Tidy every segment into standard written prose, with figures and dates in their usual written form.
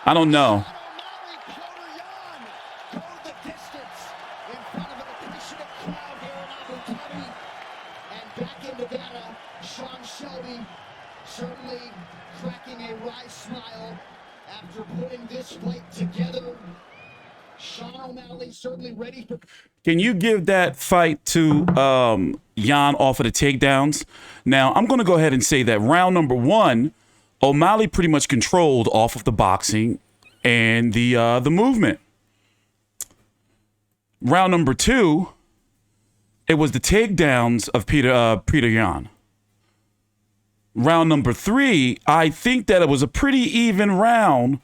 I don't know. Certainly cracking a wry smile after putting this fight together. Sean O'Malley certainly ready for. Can you give that fight to Jan off of the takedowns? Now, I'm going to go ahead and say that round number 1, O'Malley pretty much controlled off of the boxing and the movement. Round number 2, it was the takedowns of Peter Yan. Round number 3, I think that it was a pretty even round,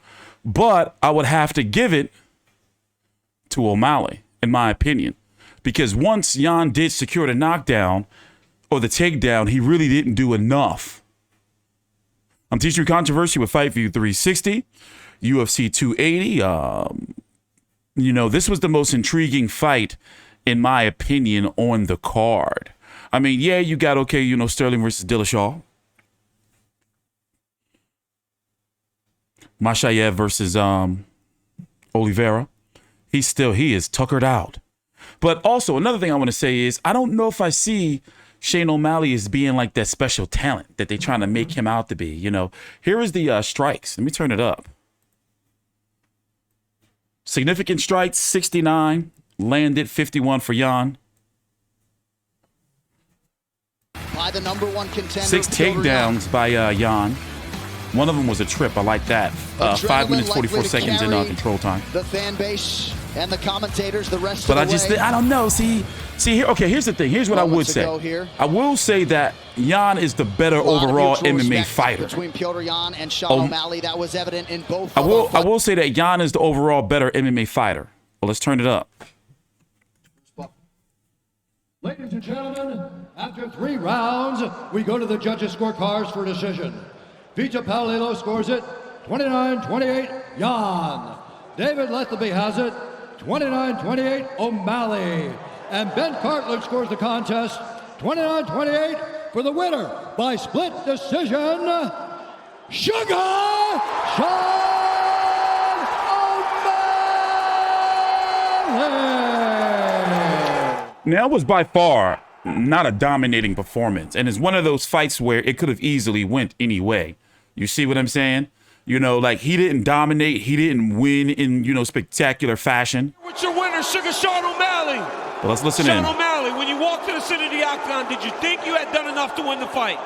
but I would have to give it to O'Malley, in my opinion. Because once Jan did secure the knockdown or the takedown, he really didn't do enough. I'm teaching you controversy with Fight View 360, UFC 280. This was the most intriguing fight, in my opinion, on the card. I mean, yeah, you got, Sterling versus Dillashaw. Mashayev versus Oliveira. He is tuckered out. But also, another thing I want to say is, I don't know if I see Shane O'Malley as being like that special talent that they're trying to make him out to be. Here is the strikes. Let me turn it up. Significant strikes, 69. Landed 51 for Jan. By the number 1 contender. 6 takedowns by Jan. One of them was a trip. I like that. 5 minutes, 44 seconds in control time. The fan base and the commentators, the rest of the way. I don't know. See here. Okay, here's the thing. Here's what I would say. I will say that Jan is the better overall MMA fighter. Between Petr Yan and Sean O'Malley, that was evident in both. I will say that Jan is the overall better MMA fighter. Well, let's turn it up. Ladies and gentlemen, after 3 rounds, we go to the judges' scorecards for decision. Vita Paolillo scores it 29-28 Jan. David Lethaby has it 29-28 O'Malley. And Ben Cartlett scores the contest 29-28 for the winner by split decision, Sugar Sean O'Malley. Now, it was by far not a dominating performance. And it's one of those fights where it could have easily went any way. You see what I'm saying? He didn't dominate. He didn't win in, spectacular fashion. What's your winner, Sugar Sean O'Malley? Well, let's listen Sean in. O'Malley, when you walked to the center of the octagon, did you think you had done enough to win the fight?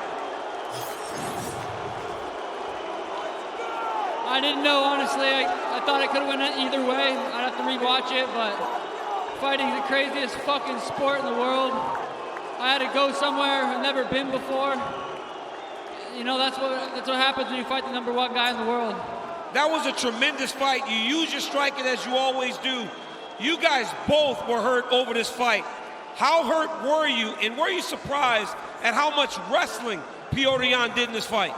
I didn't know, honestly. I thought I could have went either way. I'd have to rewatch it, but fighting is the craziest fucking sport in the world. I had to go somewhere I've never been before. That's what happens when you fight the number 1 guy in the world. That was a tremendous fight. You used your striking as you always do. You guys both were hurt over this fight. How hurt were you, and were you surprised at how much wrestling Petr Yan did in this fight?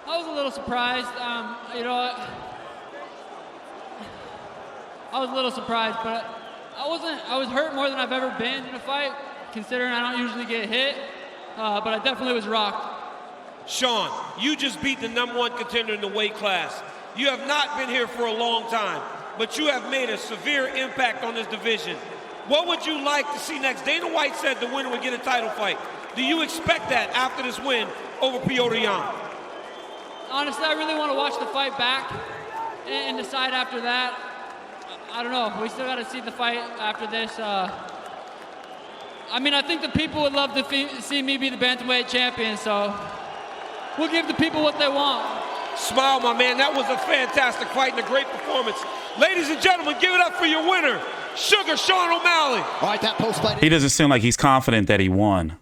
I was a little surprised. I was a little surprised, but I was hurt more than I've ever been in a fight, considering I don't usually get hit, but I definitely was rocked. Sean, you just beat the number 1 contender in the weight class. You have not been here for a long time, but you have made a severe impact on this division. What would you like to see next? Dana White said the winner would get a title fight. Do you expect that after this win over Petr Yan? Honestly, I really want to watch the fight back and decide after that. I don't know. We still got to see the fight after this. I think the people would love to see me be the bantamweight champion, so we'll give the people what they want. Smile, my man. That was a fantastic fight and a great performance. Ladies and gentlemen, give it up for your winner, Sugar Sean O'Malley. All right, that post fight. He doesn't seem like he's confident that he won.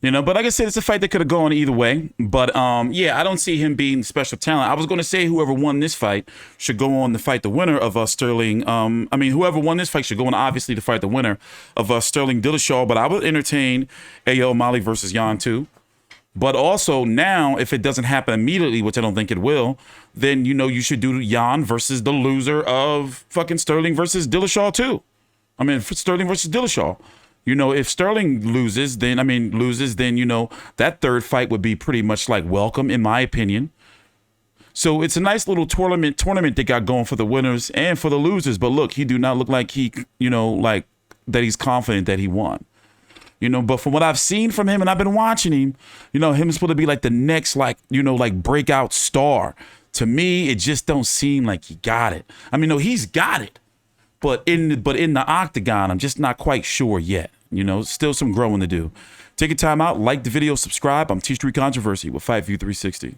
But like I said, it's a fight that could have gone either way. But I don't see him being special talent. I was going to say whoever won this fight should go on to fight the winner of Sterling. Whoever won this fight should go on, obviously, to fight the winner of Sterling Dillashaw. But I would entertain O'Malley versus Jan too. But also now, if it doesn't happen immediately, which I don't think it will, then, you should do Jan versus the loser of fucking Sterling versus Dillashaw too. Sterling versus Dillashaw. If Sterling loses, then that third fight would be pretty much like welcome, in my opinion. So it's a nice little tournament they got going for the winners and for the losers. But look, he do not look like he, like that he's confident that he won. But from what I've seen from him, and I've been watching him, him is supposed to be like the next, like breakout star. To me, it just don't seem like he got it. I mean, no, he's got it. But in the octagon, I'm just not quite sure yet. Still some growing to do. Take a time out, like the video, subscribe. I'm T Street Controversy with Fight View 360.